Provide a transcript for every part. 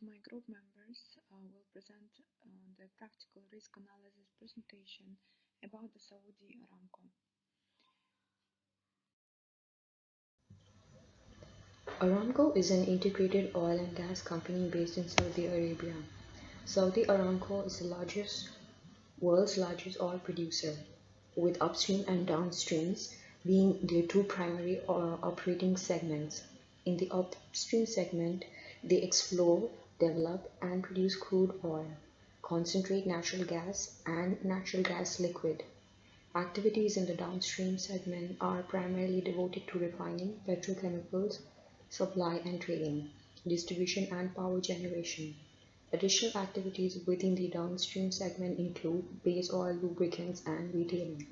my group members will present the practical risk analysis presentation about the Saudi Aramco. Aramco is an integrated oil and gas company based in Saudi Arabia. Saudi Aramco is the world's largest oil producer, with upstream and downstreams being their two primary operating segments. In the upstream segment, they explore, develop, and produce crude oil, concentrate natural gas, and natural gas liquid. Activities in the downstream segment are primarily devoted to refining, petrochemicals, supply and trading, distribution and power generation. Additional activities within the downstream segment include base oil lubricants and retailing.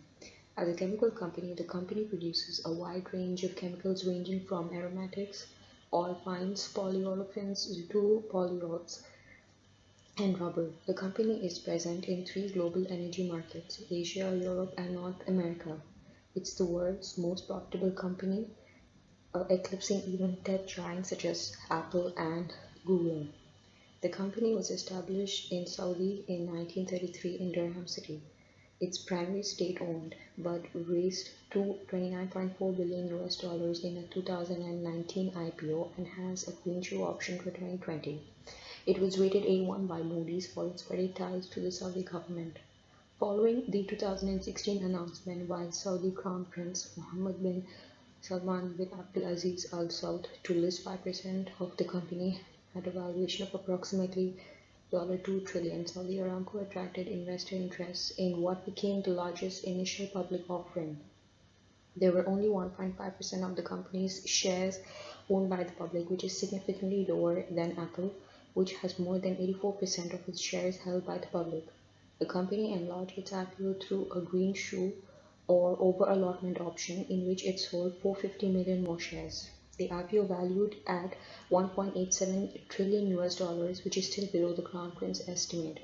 As a chemical company, the company produces a wide range of chemicals ranging from aromatics, olefins, polyolefins to polyols, and rubber. The company is present in three global energy markets: Asia, Europe, and North America. It's the world's most profitable company, eclipsing even tech giants such as Apple and Google. The company was established in Saudi in 1933 in Durham City. It's primarily state-owned, but raised to 29.4 billion US dollars in a 2019 IPO and has a greenshoe option for 2020. It was rated A1 by Moody's for its credit ties to the Saudi government. Following the 2016 announcement by Saudi Crown Prince Mohammed bin Salman bin Abdulaziz Al Saud to list 5% of the company at a valuation of approximately $2 trillion, Saudi Aramco attracted investor interest in what became the largest initial public offering. There were only 1.5% of the company's shares owned by the public, which is significantly lower than Apple, which has more than 84% of its shares held by the public. The company enlarged its IPO through a greenshoe or over-allotment option in which it sold 450 million more shares. The IPO valued at 1.87 trillion US dollars, which is still below the Crown Prince estimate.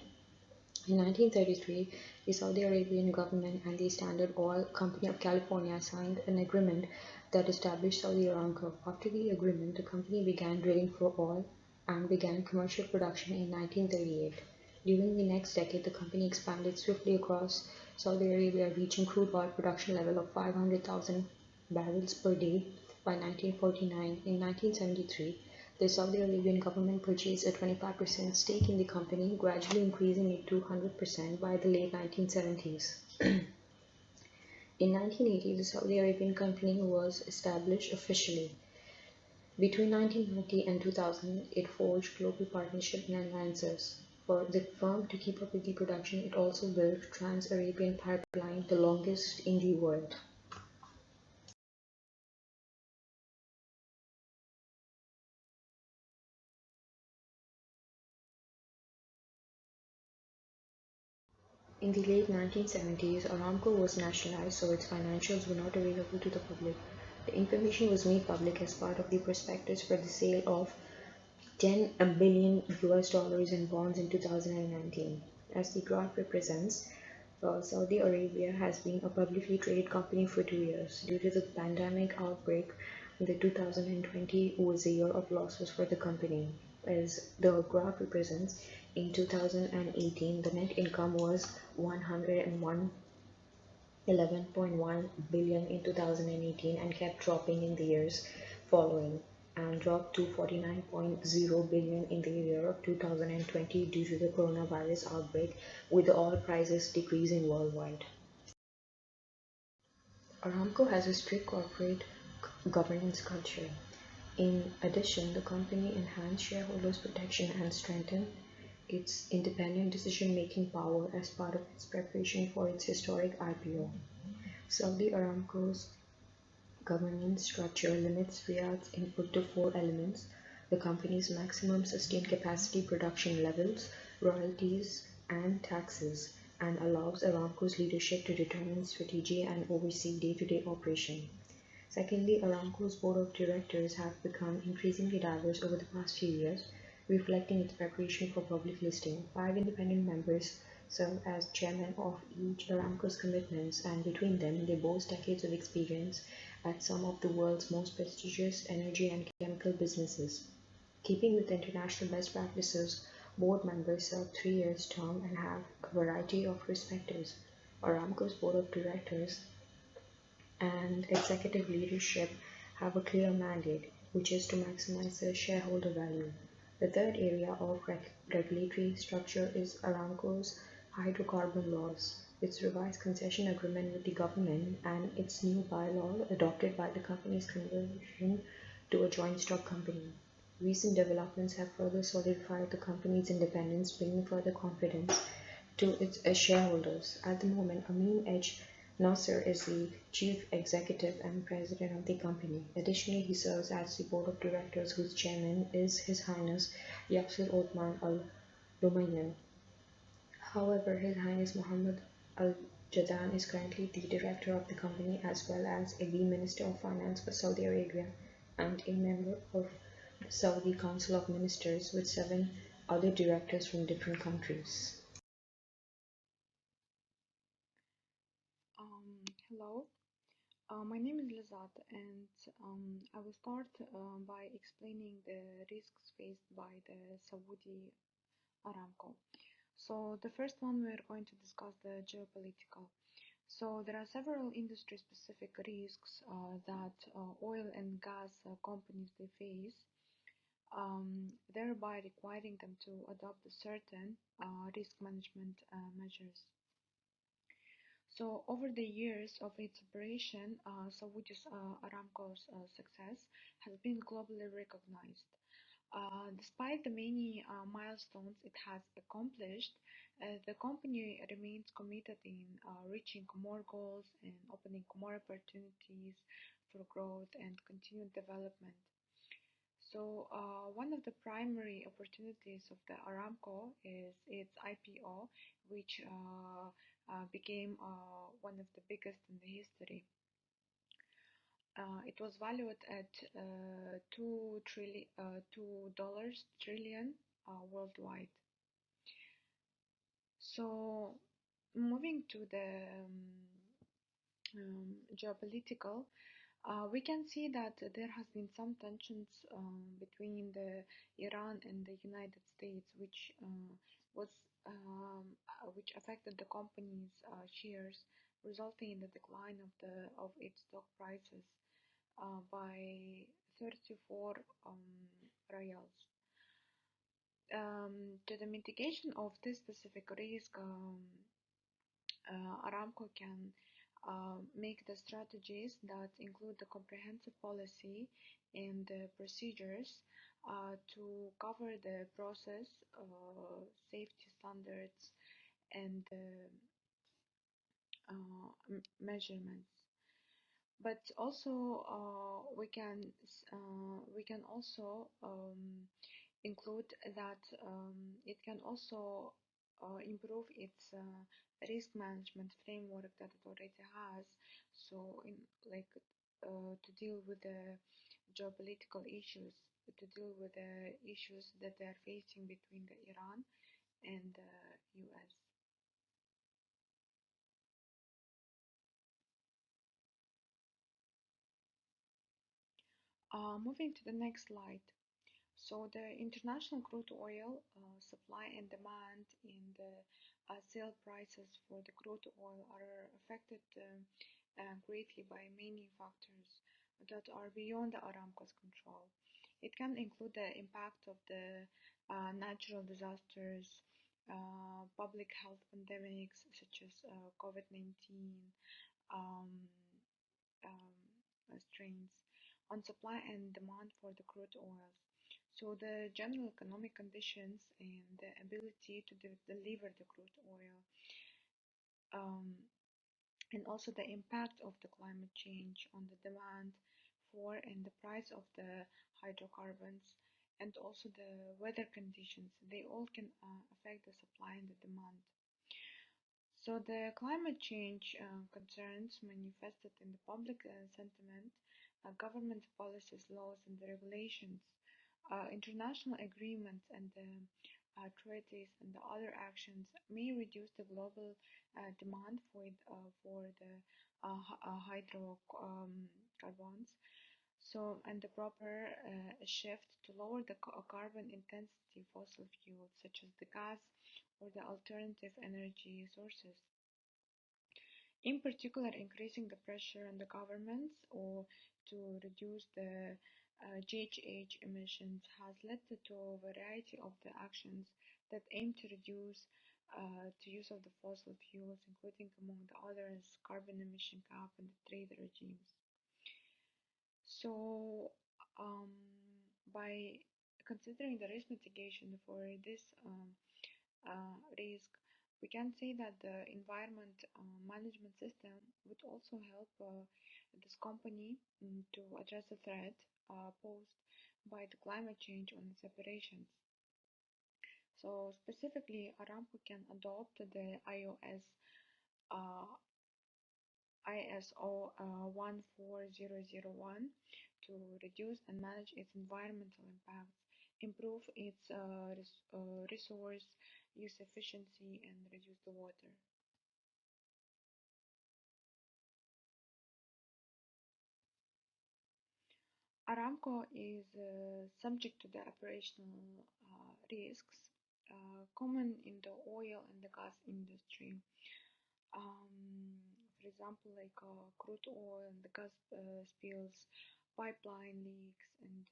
In 1933, the Saudi Arabian government and the Standard Oil Company of California signed an agreement that established Saudi Aramco. After the agreement, the company began drilling for oil and began commercial production in 1938. During the next decade, the company expanded swiftly across Saudi Arabia, reaching crude oil production level of 500,000 barrels per day by 1949. In 1973, the Saudi Arabian government purchased a 25% stake in the company, gradually increasing it to 100% by the late 1970s. In 1980, the Saudi Arabian company was established officially. Between 1990 and 2000, it forged global partnerships and alliances. For the firm to keep up with the production, it also built Trans-Arabian Pipeline, the longest in the world. In the late 1970s, Aramco was nationalized, so its financials were not available to the public. The information was made public as part of the prospectus for the sale of 10 billion US dollars in bonds in 2019. As the graph represents, Saudi Arabia has been a publicly traded company for 2 years. Due to the pandemic outbreak, the 2020 was a year of losses for the company. As the graph represents, in 2018, the net income was 111.1 billion in 2018 and kept dropping in the years following, and dropped to 49.0 billion in the year of 2020 due to the coronavirus outbreak, with the oil prices decreasing worldwide. Aramco has a strict corporate governance culture. In addition, the company enhanced shareholders' protection and strengthened its independent decision-making power as part of its preparation for its historic IPO. Saudi Aramco's governance structure limits Riyadh's input to four elements: the company's maximum sustained capacity production levels, royalties, and taxes, and allows Aramco's leadership to determine strategy and oversee day-to-day operation. Secondly, Aramco's board of directors have become increasingly diverse over the past few years, reflecting its preparation for public listing. 5 independent members serve as chairman of each Aramco's commitments, and between them, they boast decades of experience at some of the world's most prestigious energy and chemical businesses. Keeping with international best practices, board members serve 3 years term and have a variety of perspectives. Aramco's board of directors and executive leadership have a clear mandate, which is to maximize the shareholder value. The third area of regulatory structure is Aramco's hydrocarbon laws, its revised concession agreement with the government, and its new bylaw adopted by the company's conversion to a joint stock company. Recent developments have further solidified the company's independence, bringing further confidence to its shareholders. At the moment, Amin H. Nasser is the chief executive and president of the company. Additionally, he serves as the board of directors, whose chairman is His Highness Yasir Othman Al Rumayyan. However, His Highness Mohammed Al Jadan is currently the director of the company as well as the Minister of Finance for Saudi Arabia and a member of the Saudi Council of Ministers with 7 other directors from different countries. Hello, my name is Lazat, and I will start by explaining the risks faced by the Saudi Aramco. So the first one, we're going to discuss the geopolitical. So there are several industry-specific risks that oil and gas companies they face, thereby requiring them to adopt certain risk management measures. So over the years of its operation, Saudi's Aramco's success has been globally recognized. Despite the many milestones it has accomplished, the company remains committed in reaching more goals and opening more opportunities for growth and continued development. So, one of the primary opportunities of the Aramco is its IPO, which became one of the biggest in the history. It was valued at $2 trillion worldwide. So, moving to the geopolitical, we can see that there has been some tensions between the Iran and the United States, was which affected the company's shares, resulting in the decline of its stock prices by 34 riyals. To the mitigation of this specific risk, Aramco can make the strategies that include the comprehensive policy and the procedures to cover the process, safety standards, and measurements. But also, we can also include that it can also improve its risk management framework that it already has. So, in like to deal with the geopolitical issues, to deal with the issues that they are facing between the Iran and the US. Moving to the next slide. So the international crude oil supply and demand in the sale prices for the crude oil are affected greatly by many factors that are beyond the Aramco's control. It can include the impact of the natural disasters, public health pandemics such as COVID-19, um, strains on supply and demand for the crude oils. So the general economic conditions and the ability to deliver the crude oil, um, and also the impact of the climate change on the demand for and the price of the hydrocarbons, and also the weather conditions. They all can affect the supply and the demand. So the climate change concerns manifested in the public sentiment, government policies, laws, and the regulations, international agreements, and the treaties and the other actions may reduce the global demand for the hydrocarbons. So, and the proper shift to lower the carbon intensity fossil fuels such as the gas or the alternative energy sources. In particular, increasing the pressure on the governments or to reduce the GHG emissions has led to a variety of the actions that aim to reduce the use of the fossil fuels, including among the others carbon emission cap and the trade regimes. So, um, by considering the risk mitigation for this risk, we can say that the environment management system would also help this company to address the threat posed by the climate change on its operations. So specifically, Aramco can adopt the uh, ISO 14001 to reduce and manage its environmental impacts, improve its resource use efficiency, and reduce the water. Aramco is subject to the operational risks common in the oil and the gas industry. For example, like crude oil and the gas spills, pipeline leaks and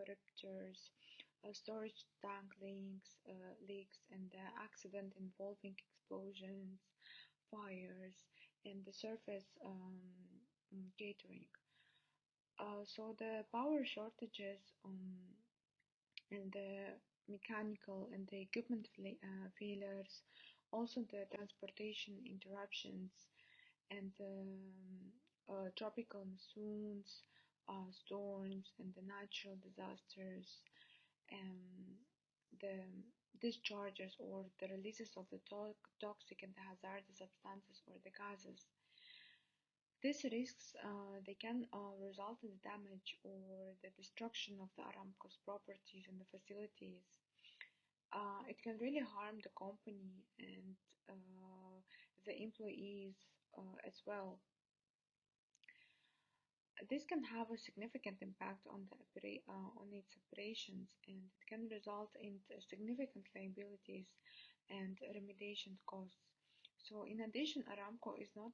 ruptures, storage tank leaks, and accident involving explosions, fires, and the surface catering. So the power shortages and the mechanical and the equipment failures, also the transportation interruptions and tropical monsoons, storms, and the natural disasters, um, the discharges or the releases of the toxic and the hazardous substances or the gases. These risks they can result in the damage or the destruction of the Aramco's properties and the facilities. It can really harm the company and the employees as well. This can have a significant impact on on its operations, and it can result in significant liabilities and remediation costs. So, in addition, Aramco is not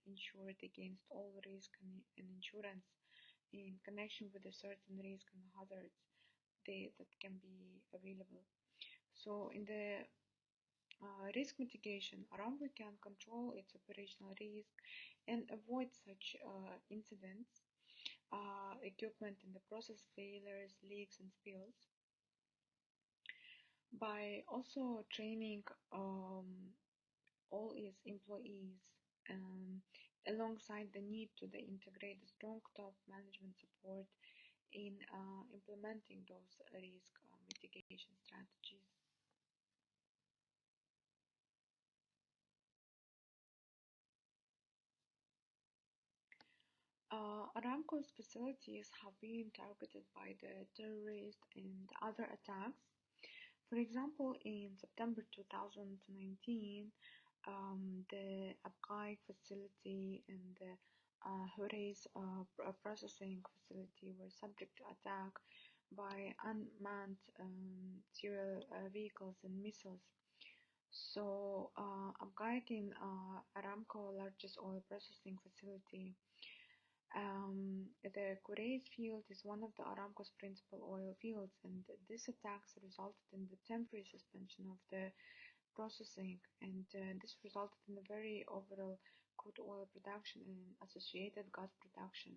insured against all risk and insurance in connection with a certain risk and hazards that can be available. So, in the risk mitigation, Aramco can control its operational risk and avoid such incidents, equipment and the process failures, leaks and spills by also training all its employees um, alongside the need to integrate strong top management support in implementing those risk mitigation strategies. Aramco's facilities have been targeted by the terrorist and other attacks. For example, in September 2019, the Abqaiq facility and the Horeis processing facility were subject to attack by unmanned serial vehicles and missiles. So, Abqaiq in Aramco largest oil processing facility. The Kurais field is one of the Aramco's principal oil fields, and these attacks resulted in the temporary suspension of the processing, and this resulted in a very overall crude oil production and associated gas production.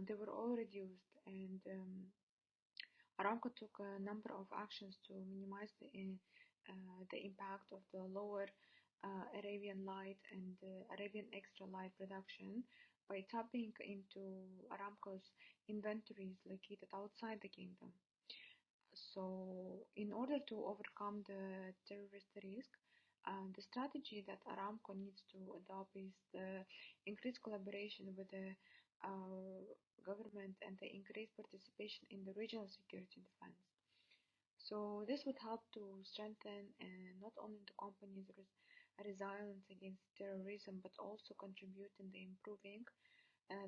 They were all reduced, and Aramco took a number of actions to minimize the impact of the lower Arabian Light and Arabian Extra Light production by tapping into Aramco's inventories located outside the kingdom. So, in order to overcome the terrorist risk, the strategy that Aramco needs to adopt is the increased collaboration with the government and the increased participation in the regional security defense. So, this would help to strengthen not only the company's resilience against terrorism, but also contribute in the improving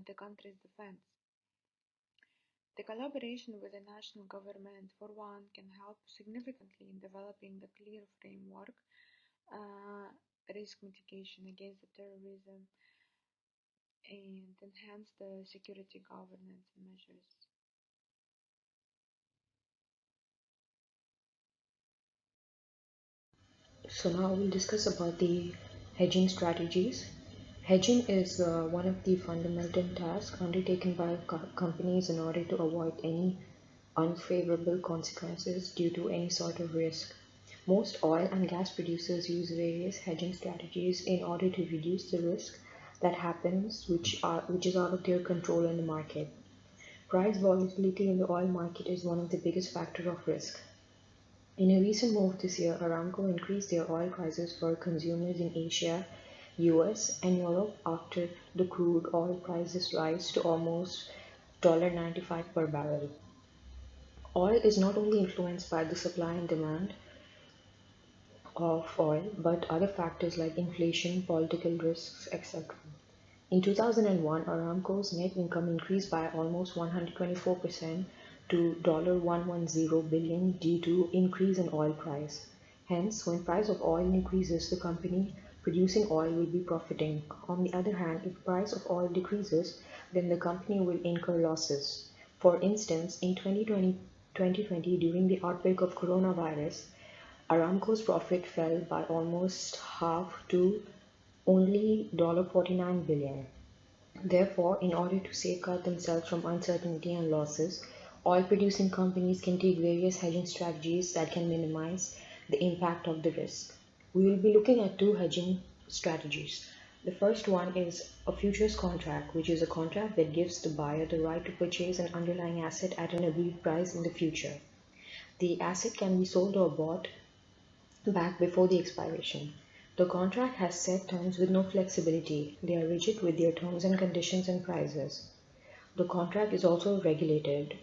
the country's defense. The collaboration with the national government, for one, can help significantly in developing the clear framework, uh, risk mitigation against the terrorism, and enhance the security governance measures. So now we'll discuss about the hedging strategies. Hedging is one of the fundamental tasks undertaken by companies in order to avoid any unfavorable consequences due to any sort of risk. Most oil and gas producers use various hedging strategies in order to reduce the risk that happens which is out of their control in the market. Price volatility in the oil market is one of the biggest factors of risk. In a recent move this year, Aramco increased their oil prices for consumers in Asia, US, and Europe after the crude oil prices rise to almost $95 per barrel. Oil is not only influenced by the supply and demand of oil, but other factors like inflation, political risks, etc. In 2001, Aramco's net income increased by almost 124% to $110 billion due to increase in oil price. Hence, when price of oil increases, the company producing oil will be profiting. On the other hand, if price of oil decreases, then the company will incur losses. For instance, in 2020 during the outbreak of coronavirus, Aramco's profit fell by almost half to only $49 billion. Therefore, in order to safeguard themselves from uncertainty and losses, oil producing companies can take various hedging strategies that can minimize the impact of the risk. We will be looking at two hedging strategies. The first one is a futures contract, which is a contract that gives the buyer the right to purchase an underlying asset at an agreed price in the future. The asset can be sold or bought back before the expiration. The contract has set terms with no flexibility. They are rigid with their terms and conditions and prices. The contract is also regulated.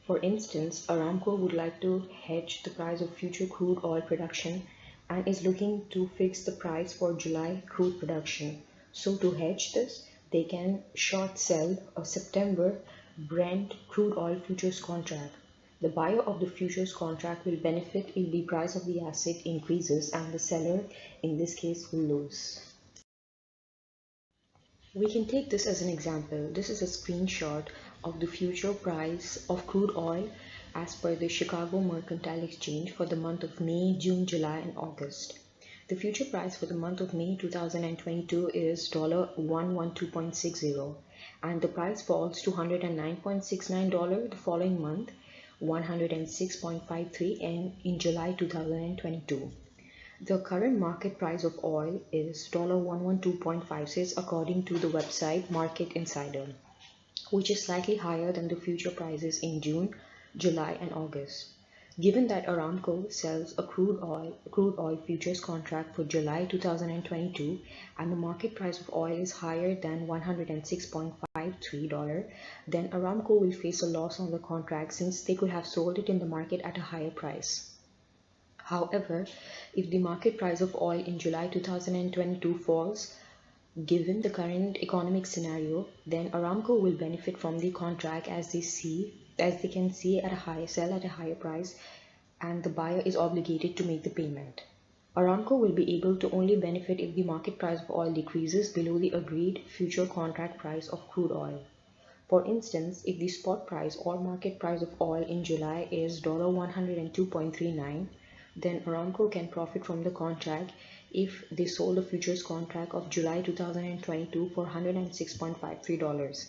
For instance, Aramco would like to hedge the price of future crude oil production and is looking to fix the price for July crude production. So to hedge this, they can short sell a September Brent crude oil futures contract. The buyer of the futures contract will benefit if the price of the asset increases and the seller, in this case, will lose. We can take this as an example. This is a screenshot of the future price of crude oil as per the Chicago Mercantile Exchange for the month of May, June, July, and August. The future price for the month of May 2022 is $112.60, and the price falls to $109.69 the following month, 106.53 in July 2022. The current market price of oil is $112.56 according to the website Market Insider, which is slightly higher than the future prices in June, July, and August. Given that Aramco sells a crude oil futures contract for July 2022 and the market price of oil is higher than $106.53, then Aramco will face a loss on the contract since they could have sold it in the market at a higher price. However, if the market price of oil in July 2022 falls, given the current economic scenario, then Aramco will benefit from the contract as they can sell at a higher price and the buyer is obligated to make the payment. Aramco will be able to only benefit if the market price of oil decreases below the agreed future contract price of crude oil. For instance, if the spot price or market price of oil in July is $102.39, then Aramco can profit from the contract if they sold a futures contract of July 2022 for $106.53.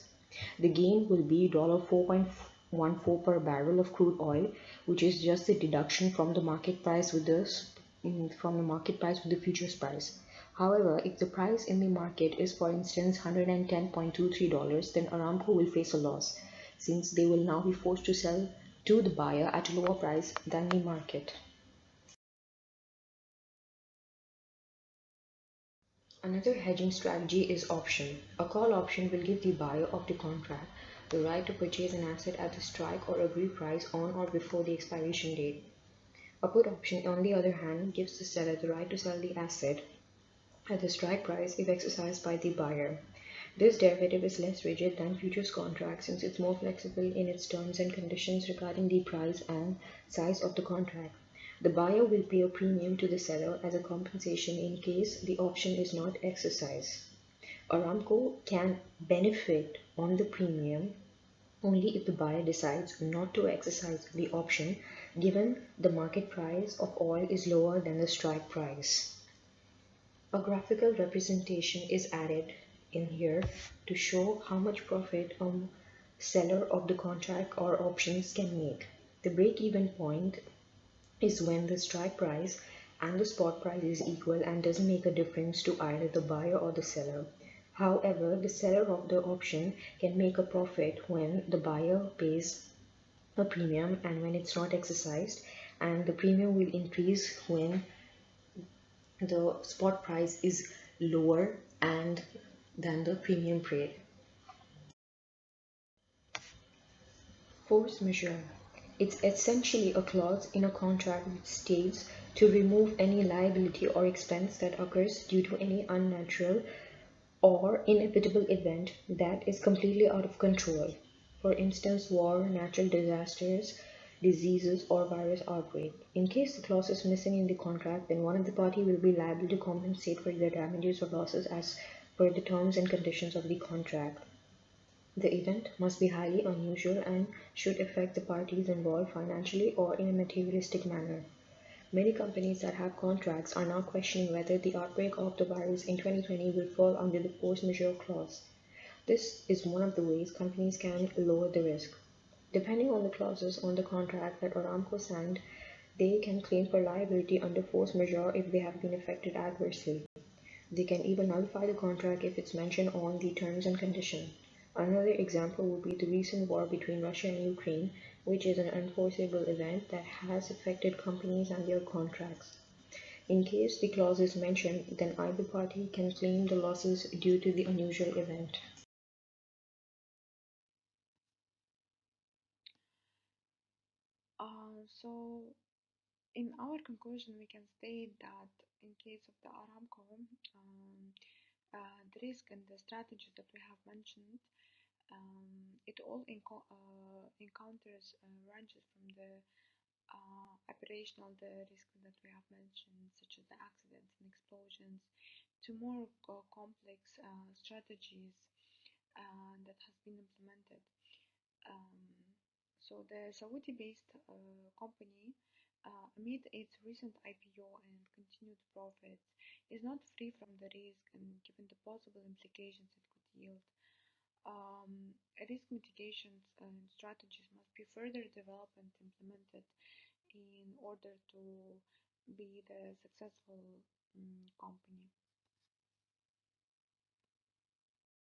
The gain will be $4.14 per barrel of crude oil, which is just the deduction from the market price with the futures price. However, if the price in the market is, for instance, $110.23, then Aramco will face a loss, since they will now be forced to sell to the buyer at a lower price than the market. Another hedging strategy is option. A call option will give the buyer of the contract the right to purchase an asset at the strike or agreed price on or before the expiration date. A put option, on the other hand, gives the seller the right to sell the asset at the strike price if exercised by the buyer. This derivative is less rigid than futures contracts since it's more flexible in its terms and conditions regarding the price and size of the contract. The buyer will pay a premium to the seller as a compensation in case the option is not exercised. Aramco can benefit on the premium only if the buyer decides not to exercise the option given the market price of oil is lower than the strike price. A graphical representation is added in here to show how much profit a seller of the contract or options can make. The break-even point is when the strike price and the spot price is equal and doesn't make a difference to either the buyer or the seller. However, the seller of the option can make a profit when the buyer pays a premium and when it's not exercised, and the premium will increase when the spot price is lower and than the premium rate. Force majeure. It's essentially a clause in a contract which states to remove any liability or expense that occurs due to any unnatural or inevitable event that is completely out of control. For instance, war, natural disasters, diseases, or virus outbreak. In case the clause is missing in the contract, then one of the party will be liable to compensate for the damages or losses as per the terms and conditions of the contract. The event must be highly unusual and should affect the parties involved financially or in a materialistic manner. Many companies that have contracts are now questioning whether the outbreak of the virus in 2020 will fall under the force majeure clause. This is one of the ways companies can lower the risk. Depending on the clauses on the contract that Aramco signed, they can claim for liability under force majeure if they have been affected adversely. They can even nullify the contract if it's mentioned on the terms and conditions. Another example would be the recent war between Russia and Ukraine, which is an unforeseeable event that has affected companies and their contracts. In case the clause is mentioned, then either party can claim the losses due to the unusual event. So in our conclusion, we can state that in case of the Aramco, the risk and the strategies that we have mentioned, it all encounters ranges from the operational the risk that we have mentioned, such as the accidents and explosions, to more complex strategies that has been implemented. Um, so the Saudi-based company, amid its recent IPO and continued profits, is not free from the risk and given the possible implications it could yield. Risk mitigations and strategies must be further developed and implemented in order to be the successful company.